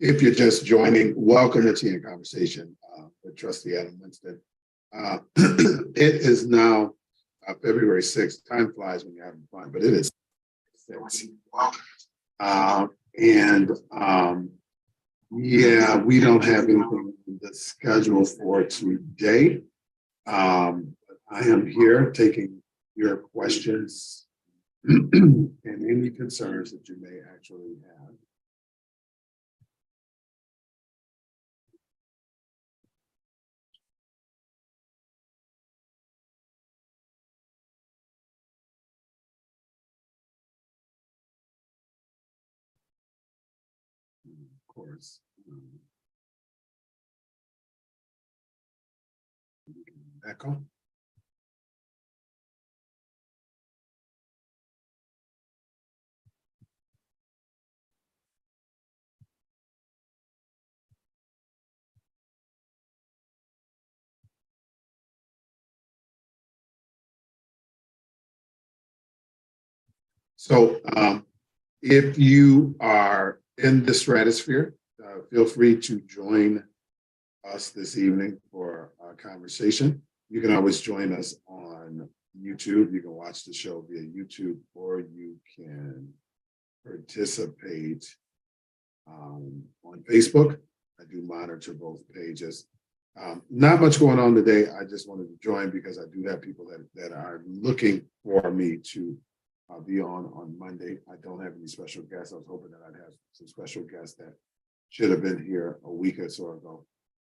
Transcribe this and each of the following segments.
If you're just joining, welcome to Tea and Conversation with Trustee Adam Winston. It is now February 6th. Time flies when you're having fun, but it is 6. Yeah, we don't have anything on the schedule for today. I am here taking your questions and any concerns that you may actually have. Of course, echo. So if you are in the stratosphere, feel free to join us this evening for our conversation. You can always join us on YouTube. You can watch the show via YouTube, or you can participate on Facebook. I do monitor both pages. Not much going on today. I just wanted to join because I do have people that are looking for me to be on Monday. I don't have any special guests. I was hoping that I'd have some special guests that should have been here a week or so ago.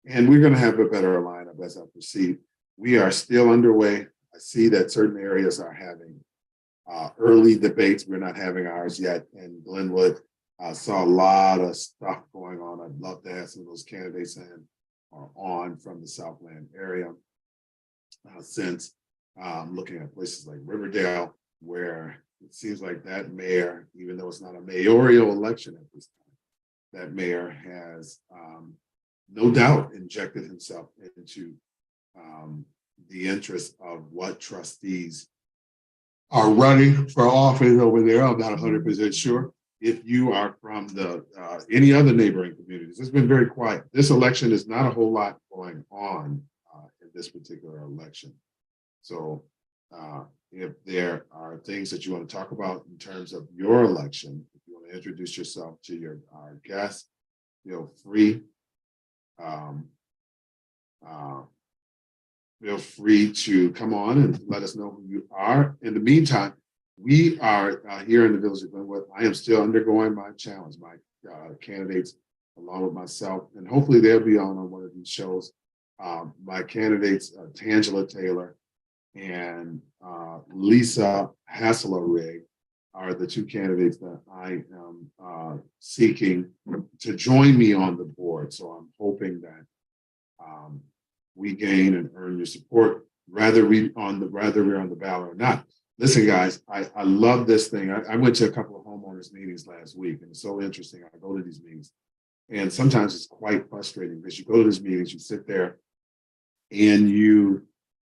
And we're going to have a better lineup as I proceed. We are still underway. I see that certain areas are having early debates. We're not having ours yet in Glenwood. I saw a lot of stuff going on. I'd love to have some of those candidates in or on from the Southland area. Since looking at places like Riverdale, where it seems like that mayor, even though it's not a mayoral election at this time, that mayor has no doubt injected himself into the interest of what trustees are running for office over there. I'm not 100% sure. If you are from the any other neighboring communities, it's been very quiet. This election is not a whole lot going on in this particular election. So if there are things that you want to talk about in terms of your election, if you want to introduce yourself to our guests, feel free. Feel free to come on and let us know who you are. In the meantime, we are here in the village of Glenwood. I am still undergoing my challenge. My candidates, along with myself, and hopefully they'll be on one of these shows. My candidates, Tangela Taylor and Lisa Hassler-Rigg, are the two candidates that I am seeking to join me on the board. So I'm hoping that we gain and earn your support, whether we're on the ballot or not. Listen, guys, I love this thing. I went to a couple of homeowners meetings last week, and it's so interesting. I go to these meetings, and sometimes it's quite frustrating because you go to these meetings, you sit there, and you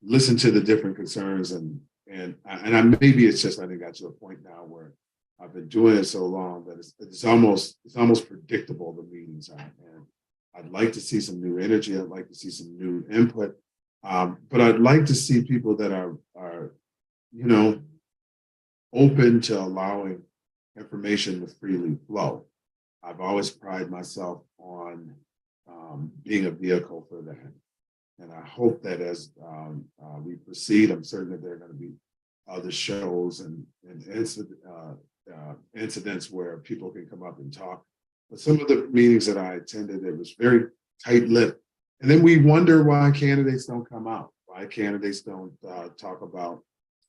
listen to the different concerns, and maybe it's just I think got to a point now where I've been doing it so long that it's almost predictable the meetings are. And I'd like to see some new energy. I'd like to see some new input, but I'd like to see people that are open to allowing information to freely flow. I've always prided myself on being a vehicle for that. And I hope that as we proceed, I'm certain that there are going to be other shows and incidents where people can come up and talk. But some of the meetings that I attended, it was very tight-lipped. And then we wonder why candidates don't come out, why candidates don't talk about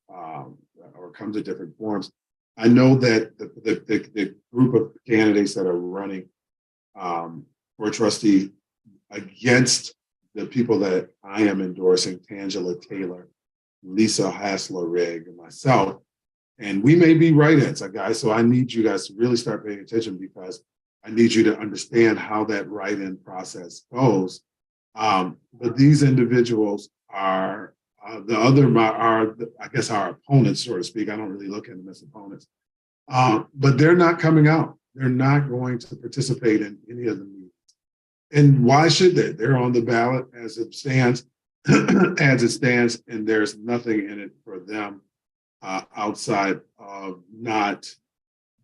or come to different forums. I know that the group of candidates that are running for trustee against the people that I am endorsing, Tangela Taylor, Lisa Hassler-Rigg, and myself, and we may be write-ins, guys, so I need you guys to really start paying attention because I need you to understand how that write-in process goes. But these individuals are I guess our opponents, so to speak. I don't really look at them as opponents, but they're not coming out. They're not going to participate in any of the meetings. And why should they? They're on the ballot as it stands, and there's nothing in it for them outside of not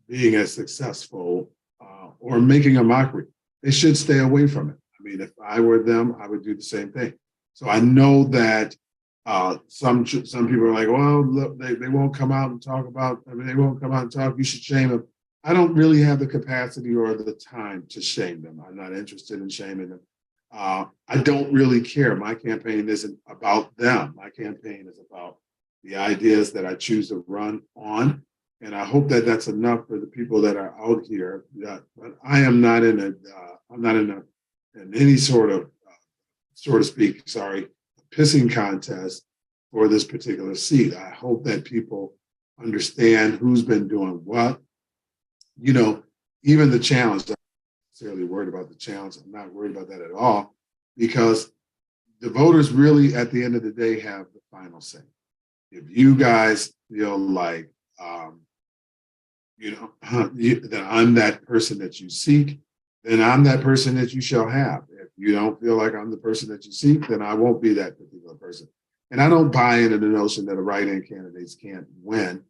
being as successful or making a mockery. They should stay away from it. I mean, if I were them, I would do the same thing. So I know that some people are like, well, look, they won't come out and talk about. I mean, they won't come out and talk. You should shame them. I don't really have the capacity or the time to shame them. I'm not interested in shaming them. I don't really care. My campaign isn't about them. My campaign is about the ideas that I choose to run on. And I hope that that's enough for the people that are out here. But I am not in in any sort of, so to speak, pissing contest for this particular seat. I hope that people understand who's been doing what. You know, even the challenge, I'm not necessarily worried about the challenge. I'm not worried about that at all, because the voters really, at the end of the day, have the final say. If you guys feel like, that I'm that person that you seek, then I'm that person that you shall have. If you don't feel like I'm the person that you seek, then I won't be that particular person. And I don't buy into the notion that a write-in candidates can't win.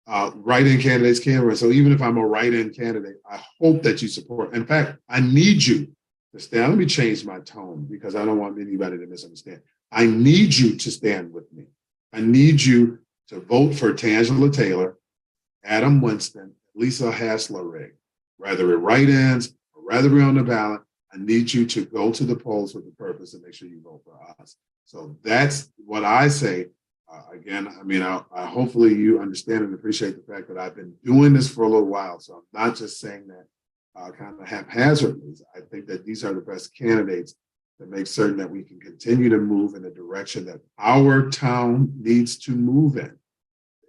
Write-in candidates can win. So even if I'm a write-in candidate, I hope that you support. In fact, I need you to stand. Let me change my tone, because I don't want anybody to misunderstand. I need you to stand with me. I need you to vote for Tangela Taylor, Adam Winston, Lisa Hassler-Rig. Whether it write-ins or whether we're on the ballot, I need you to go to the polls with the purpose and make sure you vote for us. So that's what I say. Again, I mean, I hopefully you understand and appreciate the fact that I've been doing this for a little while. So I'm not just saying that kind of haphazardly. I think that these are the best candidates to make certain that we can continue to move in the direction that our town needs to move in.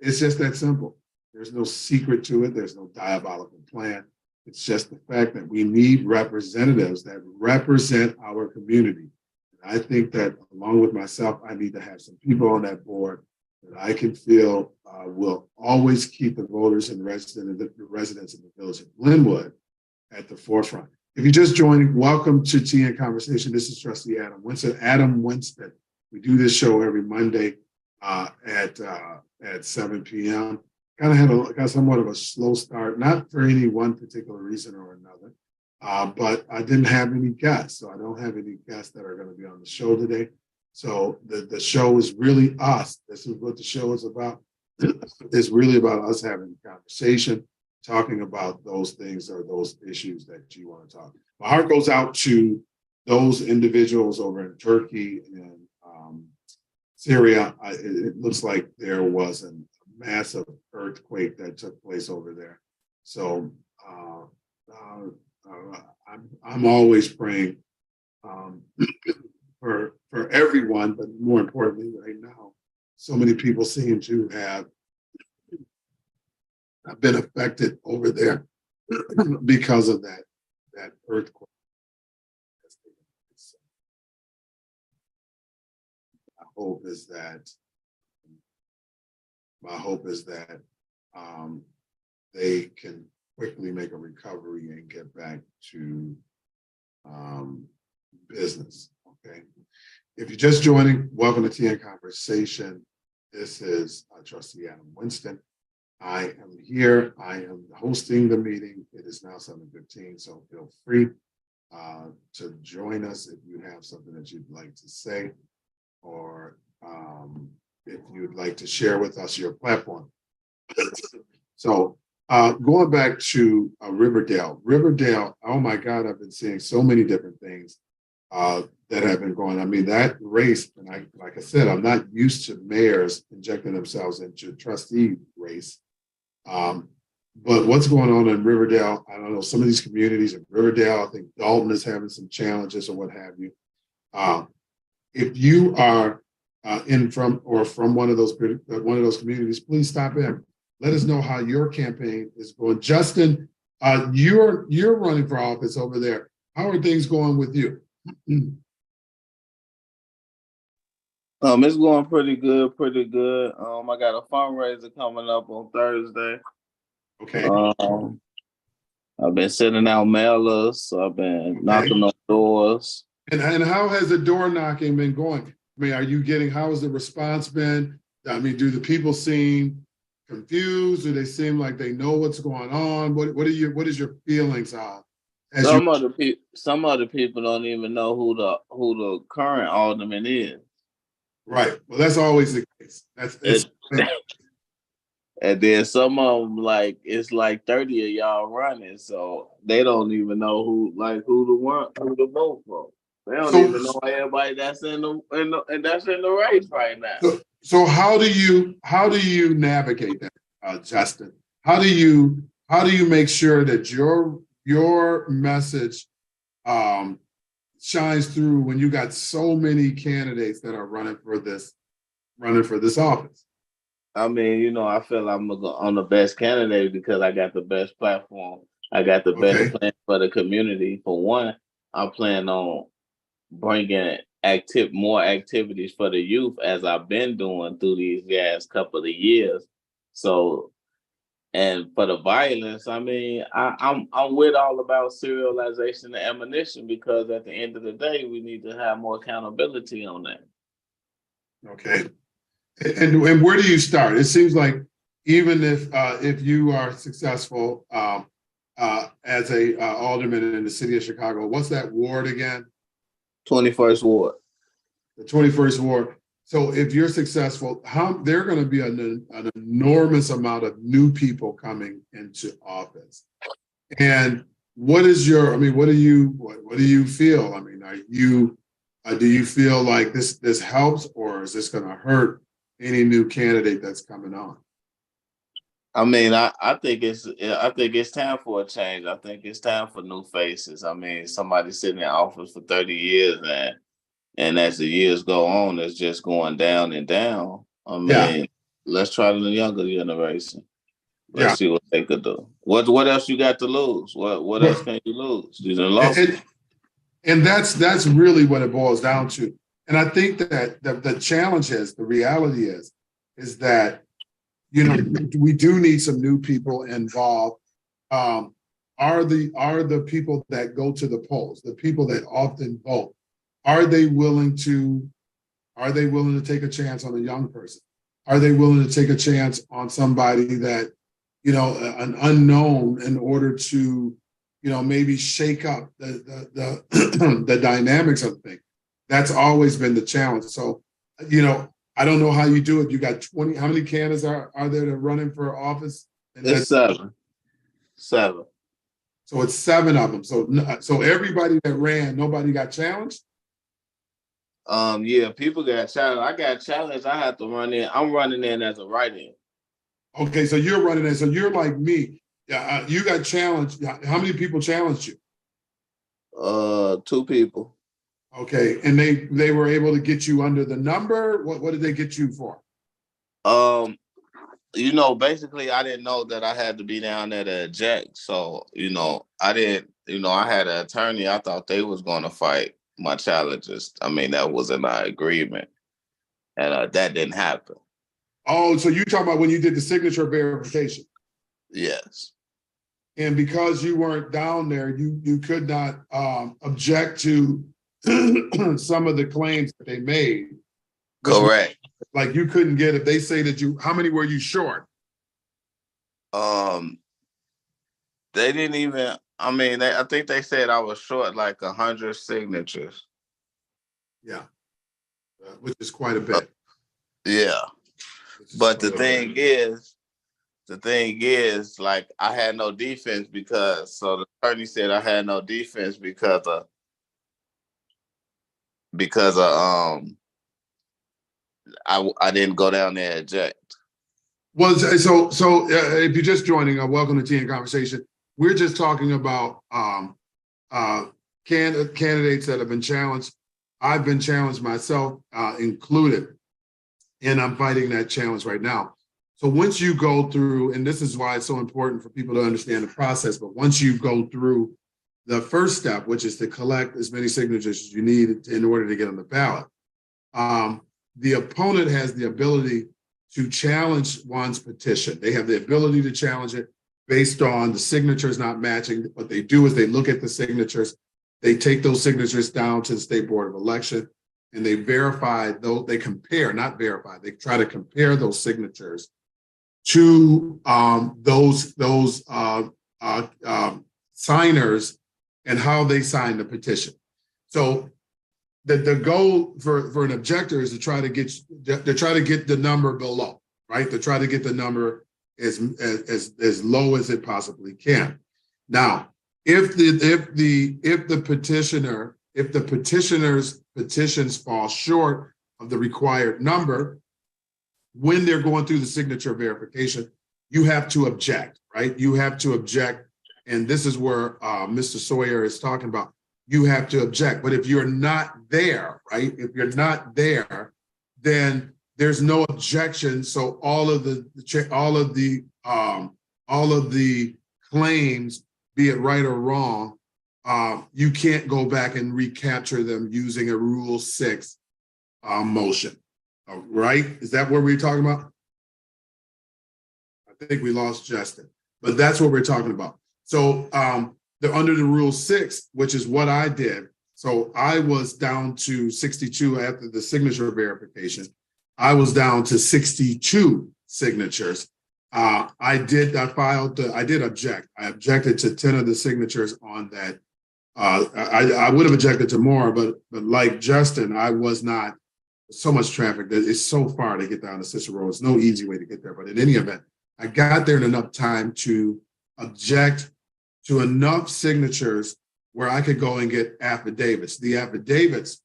It's just that simple. There's no secret to it. There's no diabolical plan. It's just the fact that we need representatives that represent our community. I think that along with myself, I need to have some people on that board that I can feel will always keep the voters and the residents in the village of Glenwood at the forefront. If you're just joining, welcome to Tea and Conversation. This is Trustee Adam Winston. Adam Winston. We do this show every Monday at 7 p.m. Kind of got somewhat of a slow start, not for any one particular reason or another. But I didn't have any guests, so I don't have any guests that are going to be on the show today. So the show is really us. This is what the show is about. It's really about us having a conversation, talking about those things or those issues that you want to talk. My heart goes out to those individuals over in Turkey and Syria. It looks like there was a massive earthquake that took place over there. So I'm always praying for everyone, but more importantly, right now, so many people seem to have been affected over there because of that earthquake. My hope is that they can quickly make a recovery and get back to business. Okay. If you're just joining, welcome to Tea and Conversation. This is Trustee Adam Winston. I am here. I am hosting the meeting. It is now 7:15, so feel free to join us if you have something that you'd like to say, or if you'd like to share with us your platform. So going back to Riverdale, oh my God, I've been seeing so many different things that have been going. I mean, that race, and like I said, I'm not used to mayors injecting themselves into trustee race. But what's going on in Riverdale, I don't know, some of these communities in Riverdale, I think Dalton is having some challenges or what have you. If you are from one of those communities, please stop in. Let us know how your campaign is going. Justin, you're running for office over there. How are things going with you? It's going pretty good. I got a fundraiser coming up on Thursday. Okay. I've been sending out mailers, so I've been knocking on doors. And how has the door knocking been going? I mean, how has the response been? I mean, do the people seem confused? Do they seem like they know what's going on? What is your feelings on as you Some other people don't even know who the current alderman is. right? Well, that's always the case. It's And then some of them, like, it's like 30 of y'all running, so they don't even know who to vote for. They don't so even know everybody that's that's in the race right now. so how do you navigate that, Justin? How do you make sure that your message shines through when you got so many candidates that are running for this office? I mean, I feel I'm the best candidate because I got the best platform. I got the better Okay. plan for the community. For one, I plan on bringing more activities for the youth as I've been doing through these last couple of years. So, and for the violence, I mean, I'm with all about serialization and ammunition because at the end of the day, we need to have more accountability on that. Okay. And where do you start? It seems like even if you are successful as a alderman in the city of Chicago, what's that ward again? 21st Ward. The 21st ward. So if you're successful, there are going to be an enormous amount of new people coming into office. And what do you feel? I mean, do you feel like this helps, or is this going to hurt any new candidate that's coming on? I mean, I think it's time for a change. I think it's time for new faces. I mean, somebody sitting in office for 30 years and as the years go on, it's just going down and down. I mean, let's try the younger generation. Let's see what they could do. What else you got to lose? What else can you lose? You done lost. And that's really what it boils down to. And I think that the challenge the reality is that we do need some new people involved. Are the people that go to the polls, the people that often vote, are they willing to take a chance on a young person? Are they willing to take a chance on somebody that, an unknown, in order to, maybe shake up the the dynamics of things? That's always been the challenge. So, I don't know how you do it. You got 20. How many candidates are there that are running for office? And it's seven. So it's 7 of them. So everybody that ran, nobody got challenged. Yeah, people got challenged. I got challenged. I had to run in. I'm running in as a write-in. Okay, so you're running in. So you're like me. Yeah, you got challenged. How many people challenged you? 2 people. Okay, and they were able to get you under the number. What did they get you for? Basically, I didn't know that I had to be down there to eject. So, I didn't. I had an attorney. I thought they was going to fight my challenges. I mean, that was in our agreement, and that didn't happen. Oh, so you talking about when you did the signature verification? Yes. And because you weren't down there, you could not object to some of the claims that they made. Correct. Like you couldn't get, if they say that how many were you short? They didn't even. I mean, I think they said I was short like 100 signatures. Yeah, which is quite a bit. Yeah, but the thing is, like, I had no defense so the attorney said I had no defense because of I didn't go down there and eject. Well, so if you're just joining, welcome to Tea and Conversation. We're just talking about candidates that have been challenged. I've been challenged myself, included, and I'm fighting that challenge right now. So once you go through, and this is why it's so important for people to understand the process, but once you go through the first step, which is to collect as many signatures as you need in order to get on the ballot, the opponent has the ability to challenge one's petition. They have the ability to challenge it based on the signatures not matching. What they do is they look at the signatures, They take those signatures down to the State Board of Election, and they verify those. They compare, not verify. They try to compare those signatures to those signers and how they sign the petition. So the goal for an objector is to try to get the number below, right? To try to get the number as low as it possibly can. Now, if the petitioner's petitions fall short of the required number, when they're going through the signature verification, you have to object, right? You have to object, and this is where Mr. Sawyer is talking about. You have to object, but if you're not there, right? If you're not there, then there's no objection. So all of the claims, be it right or wrong, you can't go back and recapture them using a Rule 6 motion, right? Is that what we're talking about? I think we lost Justin, but that's what we're talking about. So under the Rule 6, which is what I did. So I was down to 62 after the signature verification. I was down to 62 signatures. I did object. I objected to 10 of the signatures on that. I would have objected to more, but like Justin, I was not. So much traffic that it's so far to get down to Cicero. It's no easy way to get there. But in any event, I got there in enough time to object to enough signatures where I could go and get affidavits. The affidavits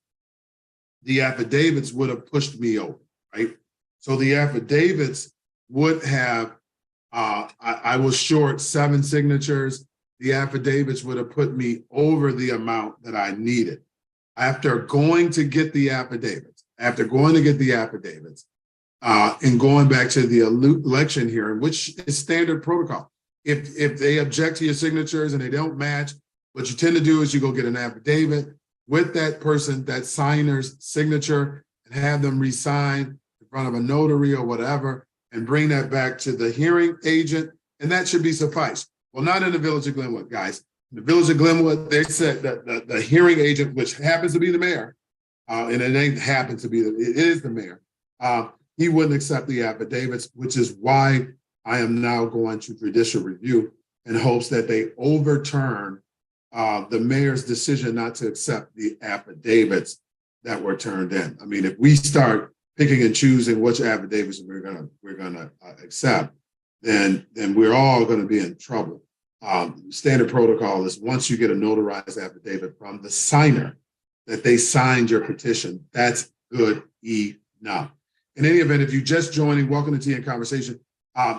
would have pushed me over, right? So the affidavits would have, I was short 7 signatures. The affidavits would have put me over the amount that I needed. After going to get the affidavits, and going back to the election hearing, which is standard protocol. If they object to your signatures and they don't match, what you tend to do is you go get an affidavit with that person, that signer's signature, and have them re-sign in front of a notary or whatever, and bring that back to the hearing agent, and that should be suffice. Well, not in the Village of Glenwood, guys. In the Village of Glenwood, they said that the hearing agent, which happens to be the mayor, and it ain't happens to be, it is the mayor, he wouldn't accept the affidavits, which is why I am now going to judicial review in hopes that they overturn the mayor's decision not to accept the affidavits that were turned in. I mean, if we start picking and choosing which affidavits we're gonna accept, then we're all going to be in trouble. Standard protocol is once you get a notarized affidavit from the signer that they signed your petition, that's good enough. In any event, if you're just joining, welcome to Tea and Conversation.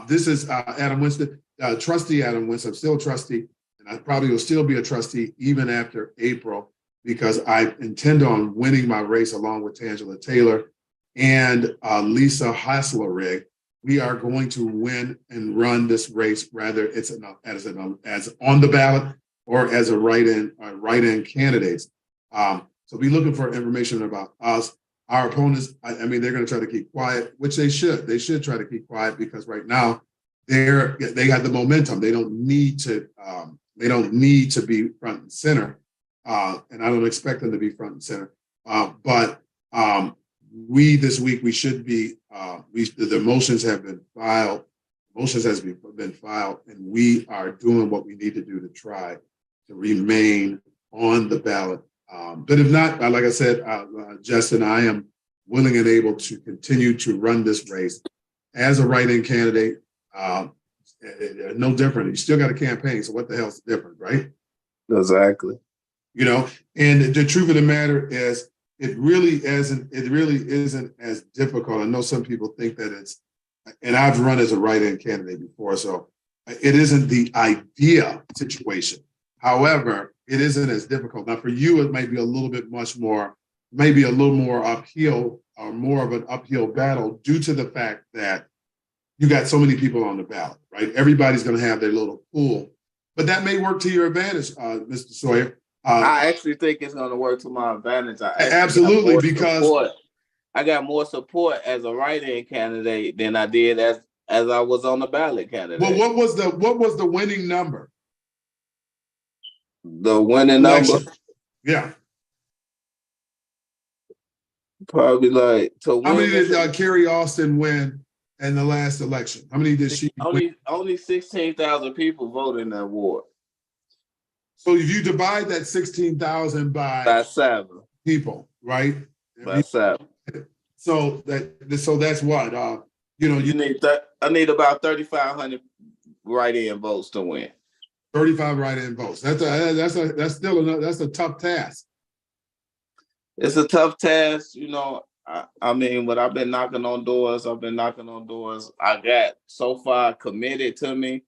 This is Adam Winston, trustee Adam Winston. I'm still a trustee, and I probably will still be a trustee even after April, because I intend on winning my race along with Tangela Taylor and Lisa Hasslerig. We are going to win and run this race, whether it's as on the ballot or as a write-in candidates. So be looking for information about us. Our opponents, I mean, they're going to try to keep quiet, which they should. They should try to keep quiet because right now they got the momentum. They don't need to. They don't need to be front and center, and I don't expect them to be front and center. But we this week we should be. The motions have been filed. Motions has been filed, and we are doing what we need to do to try to remain on the ballot. But if not, like I said, Justin, I am willing and able to continue to run this race as a write-in candidate. No different. You still got a campaign, so what the hell's the difference, right? Exactly. You know, and the truth of the matter is, it really isn't as difficult. I know some people think that it's, and I've run as a write-in candidate before, so it isn't the ideal situation. However, it isn't as difficult. Now, for you, it might be a little bit more uphill, or more of an uphill battle due to the fact that you got so many people on the ballot, right? Everybody's going to have their little pool, but that may work to your advantage, Mr. Sawyer. I actually think it's going to work to my advantage. Absolutely, because I got more support as a write-in candidate than I did as I was on the ballot candidate. Well, what was the winning number? The winning election number Yeah. Probably like to How many win did this Carrie Austin win in the last election? How many did she win? only 16,000 people voted in that ward. So if you divide that 16,000 by By 7. people, right? By 7. So that's what You need that. I need about 3,500 write-in votes to win. 35 write-in votes. That's still that's a tough task. It's a tough task, I mean, but I've been knocking on doors. I got so far committed to me.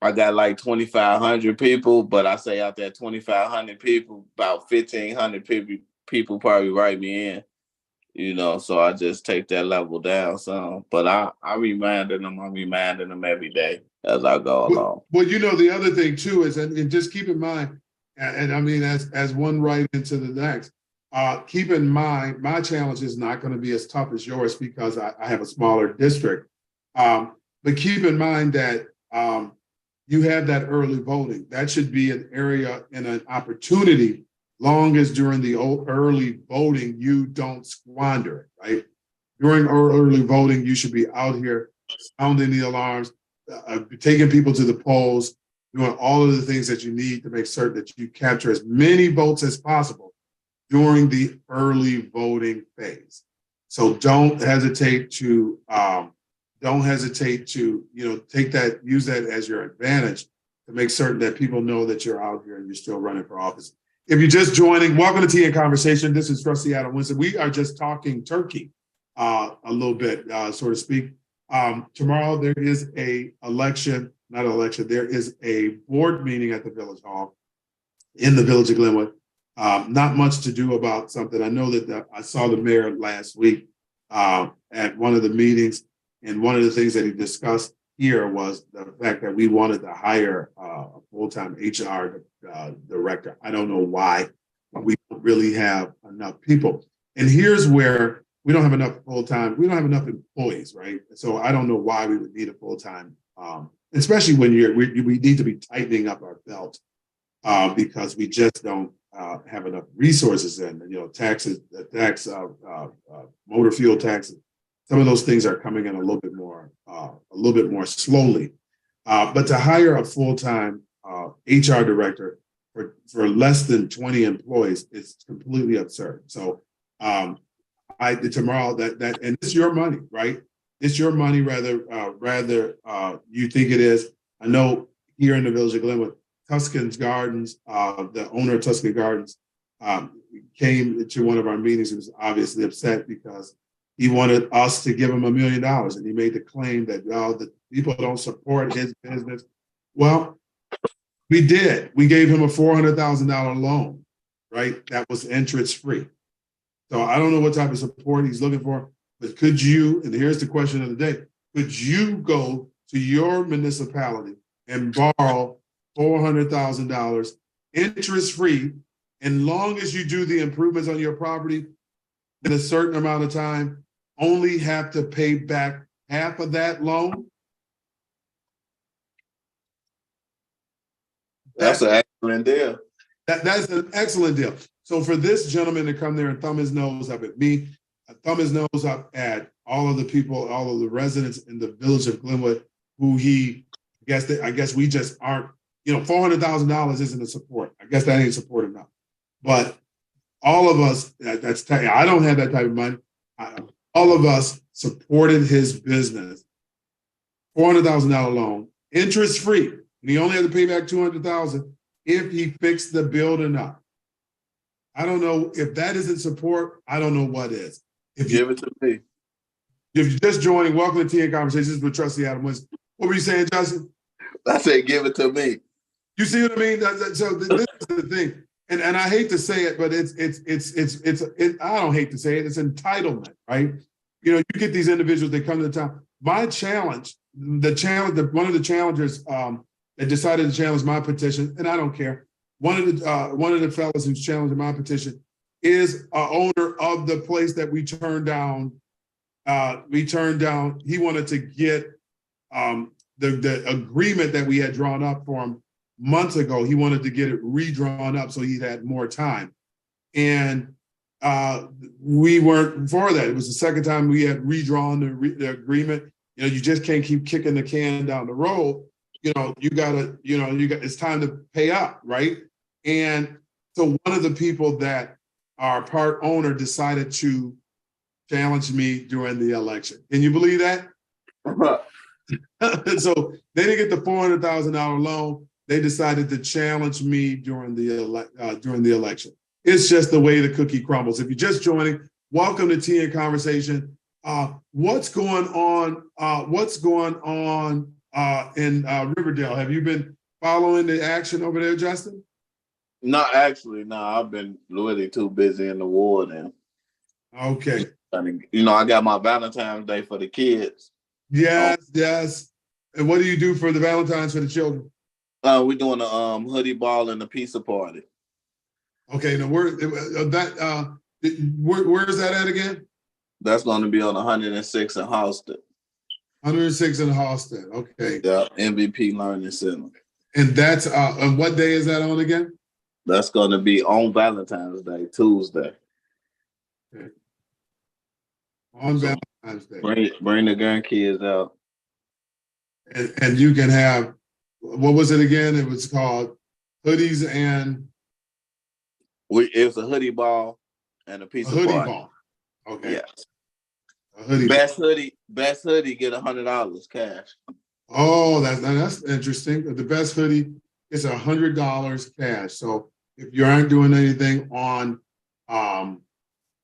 I got like 2,500 people, but I say out there 2,500 people, about 1,500 people probably write me in. So I just take that level down some. But I'm reminding them every day as I go along. Well, the other thing too is, and just keep in mind, and I mean, as one right into the next, keep in mind, my challenge is not going to be as tough as yours because I have a smaller district. But keep in mind that you have that early voting. That should be an area and an opportunity, long as during the early voting, you don't squander it, right? During early voting, you should be out here sounding the alarms, taking people to the polls, doing all of the things that you need to make certain that you capture as many votes as possible during the early voting phase. So don't hesitate to take that, use that as your advantage to make certain that people know that you're out here and you're still running for office. If you're just joining, welcome to Tea and Conversation. This is Trustee Adam Winston. We are just talking turkey a little bit, so to speak. Tomorrow there is there is a board meeting at the Village Hall in the Village of Glenwood. Not much to do about something. I know that I saw the mayor last week at one of the meetings, and one of the things that he discussed here was the fact that we wanted to hire a full-time HR director. I don't know why, but we don't really have enough people. And here's where we don't have enough full-time, we don't have enough employees, right? So I don't know why we would need a full-time, especially when we need to be tightening up our belt because we just don't have enough resources in, taxes, motor fuel taxes. Some of those things are coming in a little bit more slowly. But to hire a full-time HR director for less than 20 employees, it's completely absurd. So tomorrow and it's your money, right? It's your money, rather you think it is. I know here in the Village of Glenwood, Tuscan's Gardens, the owner of Tuscan Gardens, came to one of our meetings. He was obviously upset because he wanted us to give him $1 million, and he made the claim that the people don't support his business. Well, we did. We gave him a $400,000 loan, right? That was interest free. So I don't know what type of support he's looking for, but could you, and here's the question of the day, could you go to your municipality and borrow $400,000 interest free, and long as you do the improvements on your property in a certain amount of time, only have to pay back half of that loan? That's an excellent deal. That's an excellent deal. So for this gentleman to come there and thumb his nose up at me, thumb his nose up at all of the people, all of the residents in the Village of Glenwood, who I guess we just aren't, $400,000 isn't a support. I guess that ain't support enough. But all of us, I don't have that type of money. All of us supported his business. $400,000 loan, interest free. And he only had to pay back $200,000 if he fixed the building up. I don't know if that isn't support. I don't know what is. Give it to me. If you're just joining, welcome to Tea and Conversations with Trustee Adam Winston. What were you saying, Justin? I said, give it to me. You see what I mean? So this is the thing, and I hate to say it, but I don't hate to say it. It's entitlement, right? You get these individuals, they come to the town. My challenge, one of the challengers that decided to challenge my petition, and I don't care. One of the fellows who's challenging my petition is a owner of the place that we turned down. He wanted to get the agreement that we had drawn up for him months ago, he wanted to get it redrawn up so he had more time. And we weren't for that. It was the second time we had redrawn the agreement. You just can't keep kicking the can down the road. It's time to pay up, right? And so one of the people that are part owner decided to challenge me during the election. Can you believe that? So they didn't get the $400,000 loan. They decided to challenge me during the election. It's just the way the cookie crumbles. If you're just joining, welcome to Tea and Conversation. What's going on? In Riverdale? Have you been following the action over there, Justin? Not actually. No, I've been really too busy in the ward, and okay. I got my Valentine's Day for the kids. Yes. And what do you do for the Valentine's for the children? We're doing a hoodie ball and a pizza party. Okay, now where is that at again? That's going to be on 106 in Halsted. 106 in Halsted. Okay. Yeah, MVP Learning Center. And that's on what day is that on again? That's going to be on Valentine's Day, Tuesday. Okay. On Valentine's Day. Bring the grandkids out. And you can have, what was it again? It was called hoodies and It was a hoodie ball and a pizza party. Hoodie ball. Okay. Yes. A hoodie best hoodie get $100 cash. Oh, that's interesting. The best hoodie is $100 cash. So if you aren't doing anything on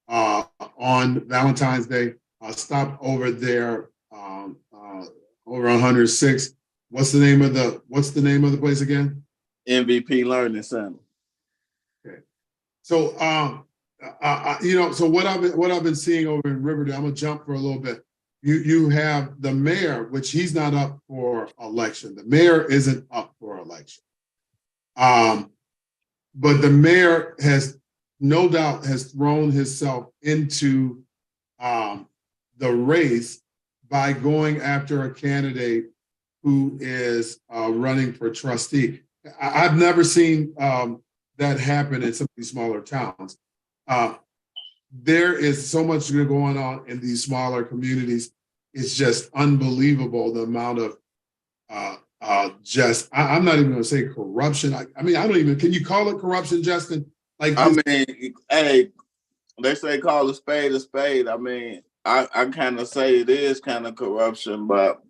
Valentine's Day, stop over there over 106. What's the name of the place again? MVP Learning Center. Okay. So so what I've been seeing over in Riverdale, I'm gonna jump for a little bit. You have the mayor, which he's not up for election. The mayor isn't up for election. But the mayor has no doubt thrown himself into the race by going after a candidate who is running for trustee. I've never seen that happen in some of these smaller towns. There is so much going on in these smaller communities. It's just unbelievable the amount of I'm not even going to say corruption. Can you call it corruption, Justin? Hey, they say call a spade a spade. I kind of say it is kind of corruption, but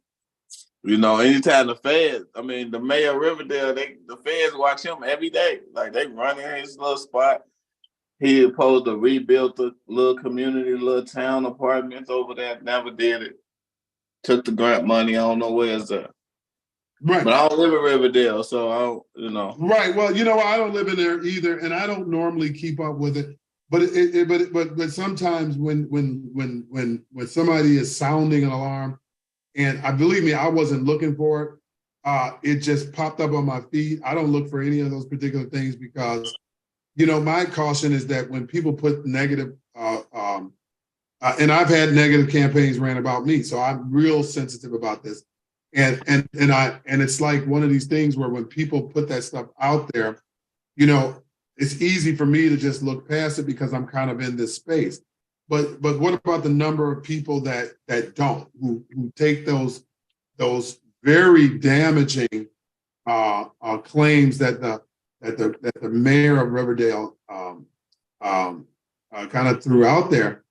anytime the feds, the mayor of Riverdale, the feds watch him every day. Like they run in his little spot. He supposed to rebuild the little community, little town apartments over there. Never did it. Took the grant money. I don't know where it's at. Right. But I don't live in Riverdale, so I don't, Right. Well, I don't live in there either, and I don't normally keep up with it. But sometimes when somebody is sounding an alarm, and believe me, I wasn't looking for it. It just popped up on my feed. I don't look for any of those particular things because, my caution is that when people put negative, and I've had negative campaigns ran about me, so I'm real sensitive about this. And it's like one of these things where when people put that stuff out there, it's easy for me to just look past it because I'm kind of in this space. But what about the number of people that don't, who take those very damaging claims that the mayor of Riverdale kind of threw out there,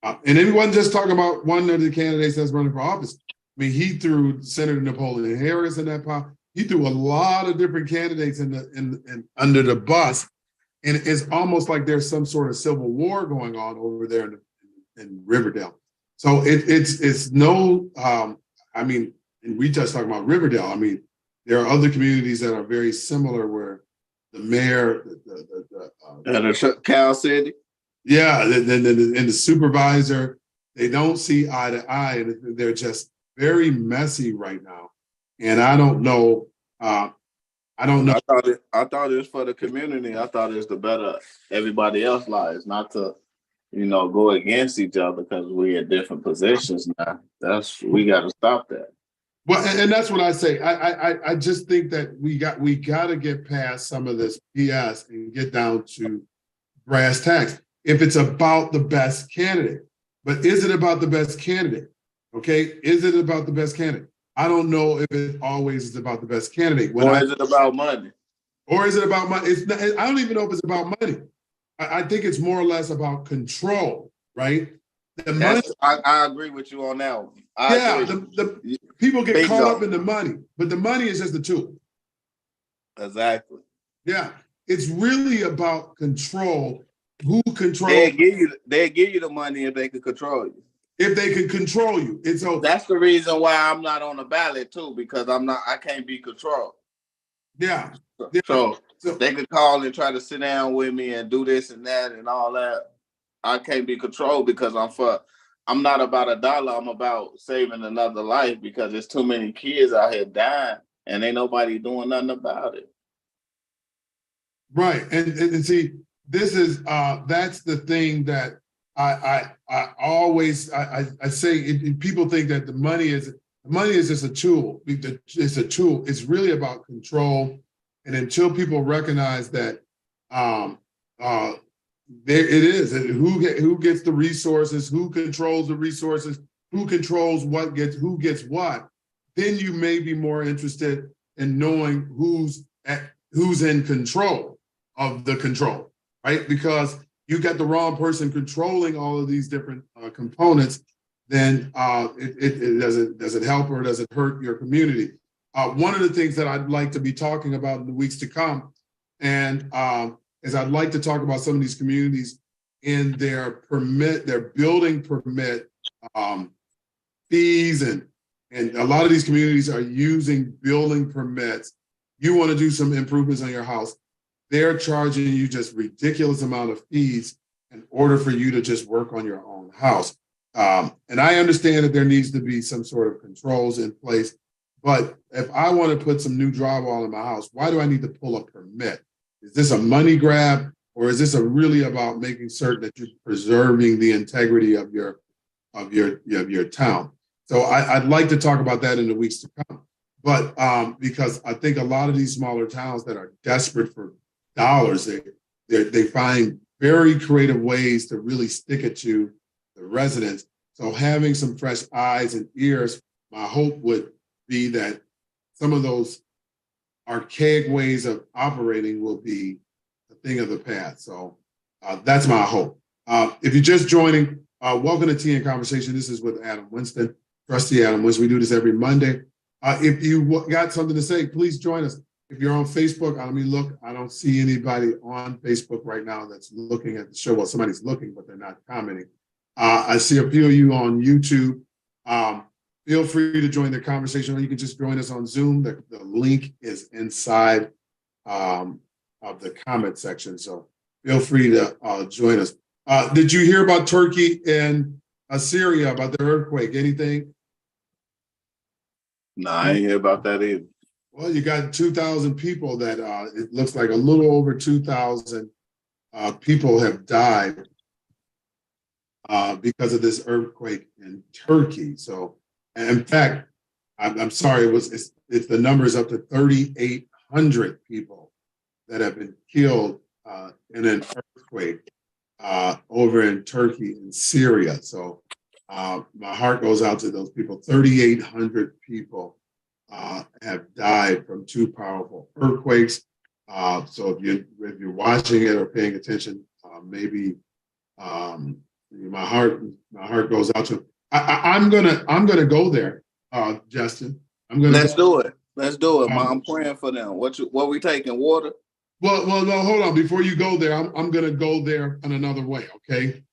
and it wasn't just talking about one of the candidates that's running for office. He threw Senator Napoleon Harris in that pot. He threw a lot of different candidates in under the bus, and it's almost like there's some sort of civil war going on over there in Riverdale. So it's no. And we just talking about Riverdale. There are other communities that are very similar where the mayor, and Cal City, yeah, and the supervisor, they don't see eye to eye, and they're just very messy right now, and I don't know. I thought it was for the community. I thought it was to better everybody else's lives, not to, go against each other because we're in different positions now. We got to stop that. Well, and that's what I say. I just think that we got to get past some of this BS and get down to brass tacks. If it's about the best candidate, but is it about the best candidate? Okay, is it about the best candidate? I don't know if it always is about the best candidate. Or is it about money? Or is it about money? It's not, I don't even know if it's about money. I think it's more or less about control, right? The money, I agree with you on that one. the people get Bingo. caught up in the money, but the money is just a tool. Exactly. Yeah, it's really about control. Who controls? They give you the money if they can control you. If they can control you, it's over. That's the reason why I'm not on the ballot too, because I can't be controlled. Yeah. So they could call and try to sit down with me and do this and that and all that. I can't be controlled because I'm not about a dollar. I'm about saving another life because there's too many kids out here dying and ain't nobody doing nothing about it. Right. And see, this is that's the thing that I always I say people think that the money is just a tool. It's a tool. It's really about control. And until people recognize that there it is, and who gets the resources, who controls the resources, who controls what gets who gets what, then you may be more interested in knowing who's in control of the control, right? Because you got the wrong person controlling all of these different components, then does it help or does it hurt your community? One of the things that I'd like to be talking about in the weeks to come, and is I'd like to talk about some of these communities in their building permit fees, and a lot of these communities are using building permits. You want to do some improvements on your house, they're charging you just ridiculous amount of fees in order for you to just work on your own house. And I understand that there needs to be some sort of controls in place, but if I want to put some new drywall in my house, why do I need to pull a permit? Is this a money grab, or is this really about making certain that you're preserving the integrity of your town? So I'd like to talk about that in the weeks to come. But because I think a lot of these smaller towns that are desperate for dollars, they find very creative ways to really stick it to the residents. So having some fresh eyes and ears, my hope would be that some of those archaic ways of operating will be a thing of the past. So that's my hope. If you're just joining, welcome to Tea and Conversation. This is with Adam Winston, Trustee Adam Winston. We do this every Monday. If you got something to say, please join us. If you're on Facebook, let me look. I don't see anybody on Facebook right now that's looking at the show. Well, somebody's looking, but they're not commenting. I see a few of you on YouTube. Feel free to join the conversation, or you can just join us on Zoom. The link is inside of the comment section, so feel free to join us. Did you hear about Turkey and Syria, about the earthquake? Anything? No, I ain't hear about that either. Well, you got 2,000 people that it looks like a little over 2,000 people have died because of this earthquake in Turkey. So, in fact, I'm sorry, it's the number is up to 3,800 people that have been killed in an earthquake over in Turkey and Syria. So my heart goes out to those people. 3,800 people have died from two powerful earthquakes. So if you're watching it or paying attention, maybe my heart goes out to. I'm gonna go there, Justin. Let's do it. Let's do it. I'm praying for them. What we taking? Water? Well, no, hold on. Before you go there, I'm gonna go there in another way. Okay.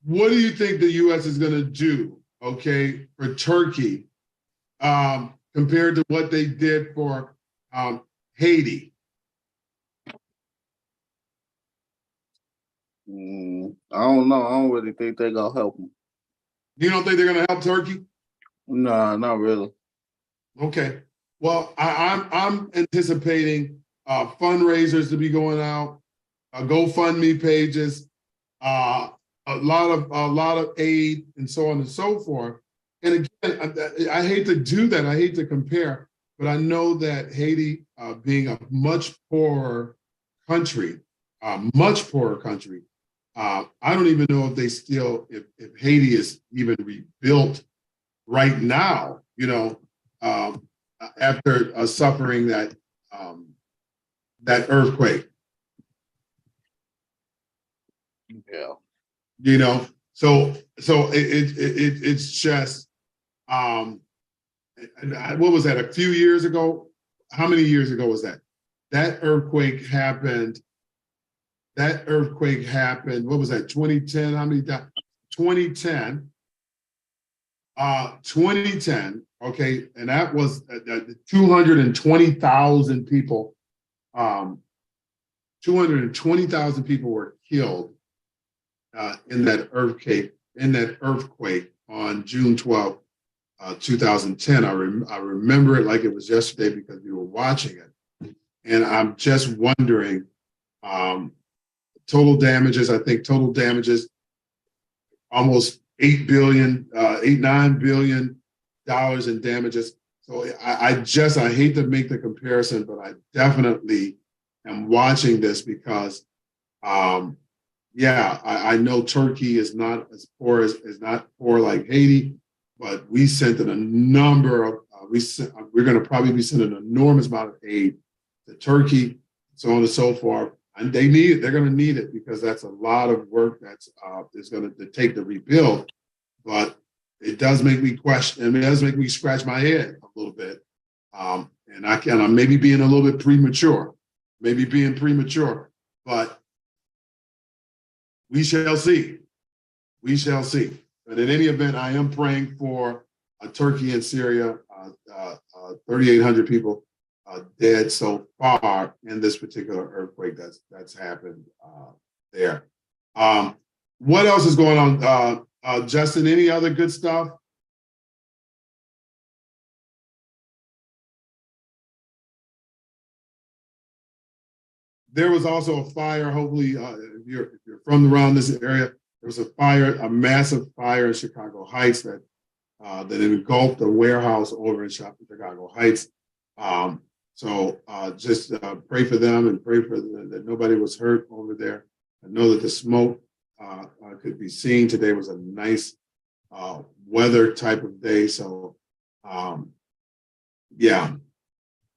What do you think the U.S. is gonna do? Okay, for Turkey, compared to what they did for Haiti? I don't know. I don't really think they're gonna help them. You don't think they're gonna help Turkey? No, not really. Okay. Well, I'm anticipating fundraisers to be going out, GoFundMe pages, a lot of aid, and so on and so forth, And again, I hate to do that. I hate to compare, but I know that Haiti, being a much poorer country, I don't even know if they still, if Haiti is even rebuilt right now, after suffering that earthquake, Yeah. It's just, what was that, a few years ago? How many years ago was that? That earthquake happened. What was that, 2010? How many died? 2010. 2010, okay, and that was 220,000 people. 220,000 people were killed in that earthquake on June 12th, 2010. I remember it like it was yesterday because we were watching it. And I'm just wondering, total damages, I think total damages, almost $9 billion in damages. So I hate to make the comparison, but I definitely am watching this because, I know Turkey is not as poor like Haiti, but we sent in a number of, we're going to probably be sending an enormous amount of aid to Turkey, so on and so forth. And they need it. They're going to need it because that's a lot of work that's is going to take to rebuild. But it does make me question, and it does make me scratch my head a little bit. And I'm maybe being a little bit premature, but we shall see. We shall see. But in any event, I am praying for Turkey and Syria. 3,800 people dead so far in this particular earthquake that's happened there. What else is going on, Justin? Any other good stuff? There was also a fire. Hopefully, if you're from around this area, there was a massive fire in Chicago Heights that engulfed a warehouse over in Chicago Heights. Just pray for them and pray for that nobody was hurt over there. I know that the smoke could be seen. Today was a nice weather type of day. So, yeah.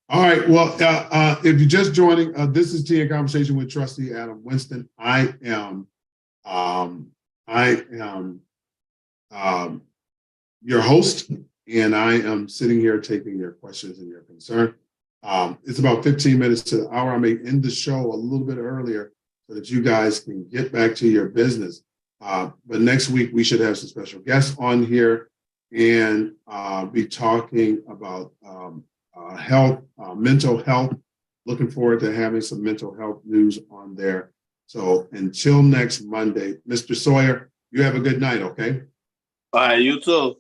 All right. Well, if you're just joining, this is Tea and Conversation with Trustee Adam Winston. I am your host, and I am sitting here taking your questions and your concern. It's about 15 minutes to the hour. I may end the show a little bit earlier so that you guys can get back to your business. But next week, we should have some special guests on here and be talking about health, mental health. Looking forward to having some mental health news on there. So until next Monday, Mr. Sawyer, you have a good night, okay? All right, you too.